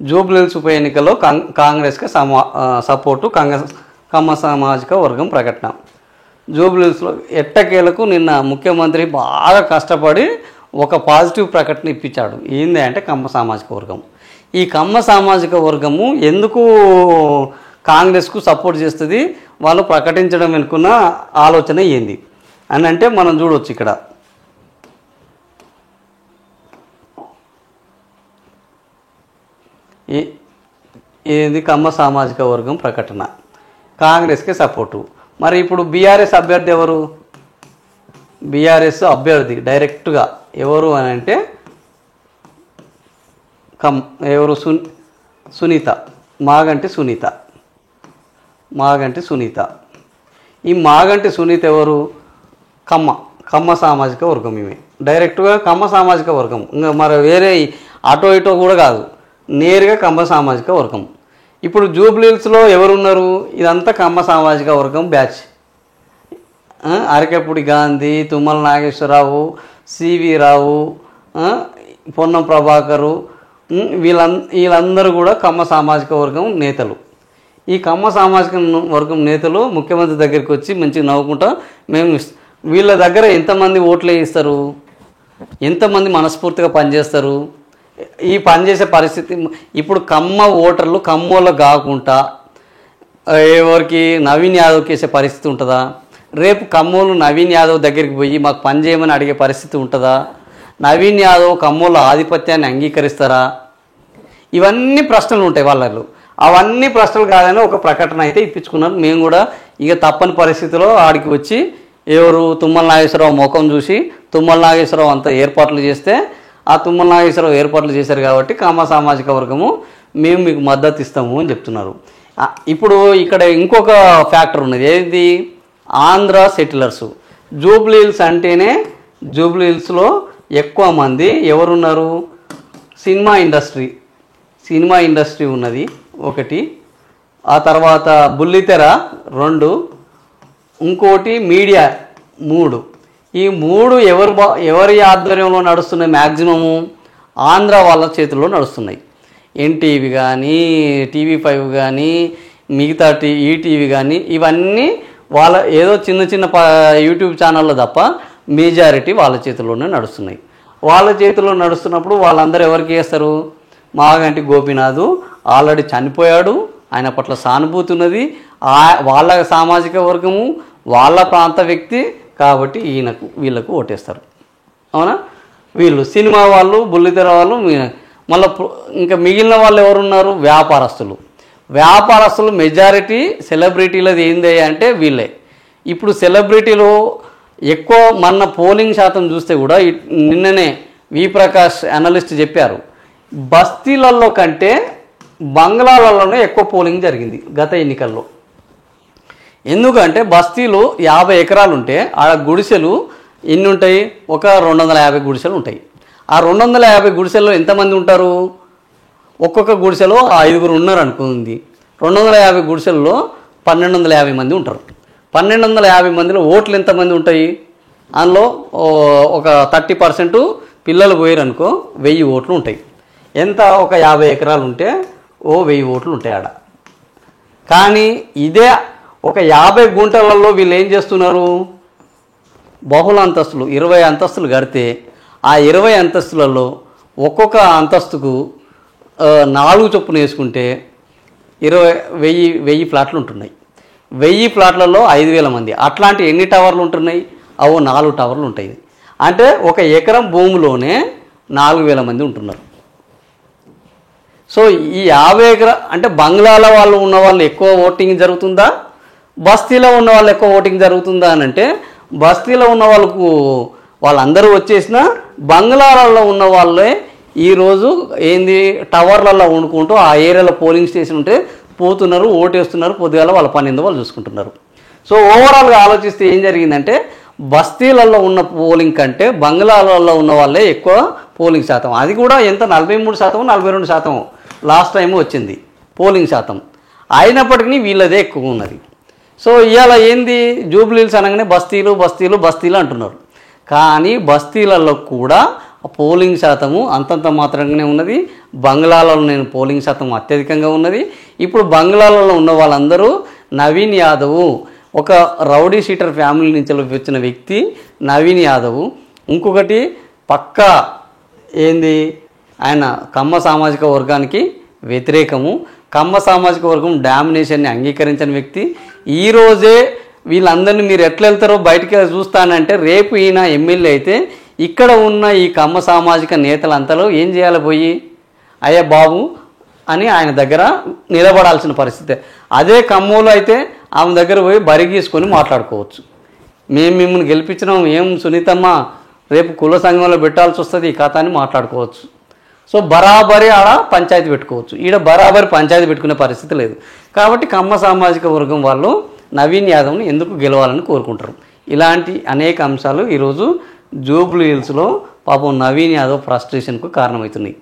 జూబ్లీహిల్స్ ఉప ఎన్నికల్లో కాంగ్రెస్కి సపోర్టు కమ్మ సామాజిక వర్గం ప్రకటన. జూబ్లీహిల్స్లో ఎట్టకేలకు నిన్న ముఖ్యమంత్రి బాగా కష్టపడి ఒక పాజిటివ్ ప్రకటన ఇప్పించాడు. ఏంది అంటే కమ్మ సామాజిక వర్గం. ఈ కమ్మ సామాజిక వర్గము ఎందుకు కాంగ్రెస్కు సపోర్ట్ చేస్తుంది, వాళ్ళు ప్రకటించడం వెనుకున్న ఆలోచన ఏంది అని అంటే మనం చూడవచ్చు. ఇక్కడ ఏది కమ్మ సామాజిక వర్గం ప్రకటన, కాంగ్రెస్కి సపోర్టు. మరి ఇప్పుడు బీఆర్ఎస్ అభ్యర్థి ఎవరు? బీఆర్ఎస్ అభ్యర్థి డైరెక్ట్గా ఎవరు అని అంటే ఎవరు? సునీత, మాగంటి సునీత. ఈ మాగంటి సునీత ఎవరు? కమ్మ సామాజిక వర్గం. ఇవి డైరెక్ట్గా కమ్మ సామాజిక వర్గం, ఇంకా మరి వేరే అటో ఇటో కూడా కాదు, నేరుగా కమ్మ సామాజిక వర్గం. ఇప్పుడు జూబ్లీహిల్స్లో ఎవరున్నారు? ఇదంతా కమ్మ సామాజిక వర్గం బ్యాచ్. అరకెప్పుడు గాంధీ, తుమ్మల నాగేశ్వరరావు, సివి రావు, పొన్నం ప్రభాకరు, వీళ్ళందరూ కూడా కమ్మ సామాజిక వర్గం నేతలు. ఈ కమ్మ సామాజిక వర్గం నేతలు ముఖ్యమంత్రి దగ్గరికి వచ్చి మంచిగా నవ్వుకుంటా, మేము వీళ్ళ దగ్గర ఎంతమంది ఓట్లు వేయిస్తారు, ఎంతమంది మనస్ఫూర్తిగా పనిచేస్తారు, ఈ పనిచేసే పరిస్థితి ఇప్పుడు కమ్మ ఓటర్లు కమ్మోళ్ళు కాకుండా ఎవరికి నవీన్ యాదవ్కి వేసే పరిస్థితి ఉంటుందా? రేపు కమ్మోళ్ళు నవీన్ యాదవ్ దగ్గరికి పోయి మాకు పని చేయమని అడిగే పరిస్థితి ఉంటుందా? నవీన్ యాదవ్ కమ్మోళ్ళ ఆధిపత్యాన్ని అంగీకరిస్తారా? ఇవన్నీ ప్రశ్నలు ఉంటాయి వాళ్ళలో. అవన్నీ ప్రశ్నలు కాదని ఒక ప్రకటన అయితే ఇప్పించుకున్నారు. మేము కూడా ఇక తప్పని పరిస్థితిలో ఆడికి వచ్చి ఎవరు తుమ్మల నాగేశ్వరరావు ముఖం చూసి తుమ్మల నాగేశ్వరరావు అంతా ఏర్పాట్లు చేస్తే ఆ తుమ్మల నాగేశ్వరరావు ఏర్పాట్లు చేశారు కాబట్టి కమ్మ సామాజిక వర్గము మేము మీకు మద్దతు ఇస్తాము అని చెప్తున్నారు. ఇప్పుడు ఇక్కడ ఇంకొక ఫ్యాక్టర్ ఉన్నది. ఏది? ఆంధ్ర సెటిలర్స్. జూబ్లీహిల్స్ అంటేనే జూబ్లీహిల్స్లో ఎక్కువ మంది ఎవరున్నారు? సినిమా ఇండస్ట్రీ ఉన్నది ఒకటి, ఆ తర్వాత బుల్లితెర 2, ఇంకోటి మీడియా 3. ఈ 3 ఎవరి ఆధ్వర్యంలో నడుస్తున్నాయి? మ్యాక్సిమము ఆంధ్ర వాళ్ళ చేతుల్లో నడుస్తున్నాయి. ఎన్టీవీ కానీ, TV5 కానీ, మిగతా ఈటీవీ కానీ, ఇవన్నీ వాళ్ళ ఏదో చిన్న యూట్యూబ్ ఛానల్లో తప్ప మెజారిటీ వాళ్ళ చేతుల్లోనే నడుస్తున్నాయి. వాళ్ళ చేతుల్లో నడుస్తున్నప్పుడు వాళ్ళందరూ ఎవరికి వేస్తారు? మాగంటి గోపీనాథ్ ఆల్రెడీ చనిపోయాడు, ఆయన పట్ల సానుభూతి ఉన్నది, వాళ్ళ సామాజిక వర్గము వాళ్ళ ప్రాంత వ్యక్తి కాబట్టి వీళ్ళకు ఓటేస్తారు. అవునా? వీళ్ళు సినిమా వాళ్ళు, బుల్లితెర వాళ్ళు, మళ్ళీ ఇంకా మిగిలిన వాళ్ళు ఎవరున్నారు? వ్యాపారస్తులు మెజారిటీ సెలబ్రిటీలది ఏంది అంటే వీళ్ళే. ఇప్పుడు సెలబ్రిటీలో ఎక్కువ మన పోలింగ్ శాతం చూస్తే కూడా నిన్ననే వి ప్రకాష్ అనలిస్ట్ చెప్పారు, బస్తీలలో కంటే బంగ్లాలలోనే ఎక్కువ పోలింగ్ జరిగింది గత ఎన్నికల్లో. ఎందుకంటే బస్తీలు 50 ఎకరాలు ఉంటే ఆడ గుడిసెలు ఎన్ని ఉంటాయి? ఒక 250 గుడిసెలు ఉంటాయి. ఆ 250 గుడిసెల్లో ఎంతమంది ఉంటారు? ఒక్కొక్క గుడిసెలో 5 ఉన్నారు అనుకుంది. 250 గుడిసెల్లో 1250 మంది ఉంటారు. 1250 మందిలో ఓట్లు ఎంతమంది ఉంటాయి? అందులో ఒక 30% పిల్లలు పోయారు అనుకో, 1000 ఓట్లు ఉంటాయి. ఎంత? ఒక 50 ఎకరాలు ఉంటే 1000 ఓట్లు ఉంటాయి ఆడ. కానీ ఇదే ఒక 50 గుంటలలో వీళ్ళు ఏం చేస్తున్నారు? బహుళ అంతస్తులు 20 అంతస్తులు కడితే ఆ 20 అంతస్తులలో ఒక్కొక్క అంతస్తుకు 4 చొప్పున వేసుకుంటే 1000 ఫ్లాట్లు ఉంటున్నాయి. 1000 ఫ్లాట్లలో 5000 మంది. అట్లాంటి ఎన్ని టవర్లు ఉంటున్నాయి? 4 టవర్లు ఉంటాయి. అంటే ఒక ఎకరం భూమిలోనే 4000 మంది ఉంటున్నారు. సో ఈ 50 ఎకరా అంటే బంగ్లాల వాళ్ళు ఉన్న వాళ్ళు ఎక్కువ ఓటింగ్ జరుగుతుందా, బస్తీలో ఉన్న వాళ్ళు ఎక్కువ ఓటింగ్ జరుగుతుందా అని అంటే, బస్తీలో ఉన్న వాళ్ళందరూ వచ్చేసిన బంగ్లాలలో ఉన్న వాళ్ళే ఈరోజు ఏంది టవర్లలో వండుకుంటూ ఆ ఏరియాలో పోలింగ్ స్టేషన్ ఉంటే పోతున్నారు, ఓటేస్తున్నారు, పొద్దుగాల వాళ్ళ పని ఏందో వాళ్ళు చూసుకుంటున్నారు. సో ఓవరాల్గా ఆలోచిస్తే ఏం జరిగిందంటే, బస్తీలలో ఉన్న పోలింగ్ కంటే బంగ్లాలలో ఉన్న వాళ్ళే ఎక్కువ పోలింగ్ శాతం. అది కూడా ఎంత? 43%, 42% లాస్ట్ టైం వచ్చింది పోలింగ్ శాతం. అయినప్పటికీ వీళ్ళదే ఎక్కువ ఉన్నది. సో ఇవాళ ఏంది? జూబ్లీహిల్స్ అనగానే బస్తీలు అంటున్నారు. కానీ బస్తీలలో కూడా పోలింగ్ శాతము అంతంత మాత్రంగానే ఉన్నది. బంగ్లాలలో నేను పోలింగ్ శాతం అత్యధికంగా ఉన్నది. ఇప్పుడు బంగ్లాలలో ఉన్న వాళ్ళందరూ నవీన్ యాదవ్, ఒక రౌడీ షీటర్ ఫ్యామిలీ నుంచి వచ్చిన వ్యక్తి నవీన్ యాదవ్. ఇంకొకటి పక్కా ఏంది, ఆయన కమ్మ సామాజిక వర్గానికి వ్యతిరేకము, కమ్మ సామాజిక వర్గం డామినేషన్ని అంగీకరించిన వ్యక్తి. ఈరోజే వీళ్ళందరినీ మీరు ఎట్లా వెళ్తారో బయటికి చూస్తానంటే, రేపు ఈయన ఎమ్మెల్యే అయితే ఇక్కడ ఉన్న ఈ కమ్మ సామాజిక నేతలంతలో ఏం చేయాలి, పోయి అయ్యా బాబు అని ఆయన దగ్గర నిలబడాల్సిన పరిస్థితి. అదే ఖమ్మంలో అయితే ఆమె దగ్గర పోయి బరిగీసుకొని మాట్లాడుకోవచ్చు. మేము మిమ్మల్ని గెలిపించినాం, ఏం సునీతమ్మ రేపు కుల సంఘంలో పెట్టాల్సి వస్తుంది ఈ కథ అని మాట్లాడుకోవచ్చు. సో బరాబరి ఆడ పంచాయతీ పెట్టుకోవచ్చు. ఈడ బరాబరి పంచాయతీ పెట్టుకునే పరిస్థితి లేదు. కాబట్టి కమ్మ సామాజిక వర్గం వాళ్ళు నవీన్ యాదవ్ని ఎందుకు గెలవాలని కోరుకుంటారు. ఇలాంటి అనేక అంశాలు ఈరోజు జూబ్లీ హిల్స్లో పాపం నవీన్ యాదవ్ ఫ్రస్ట్రేషన్కు కారణమవుతున్నాయి.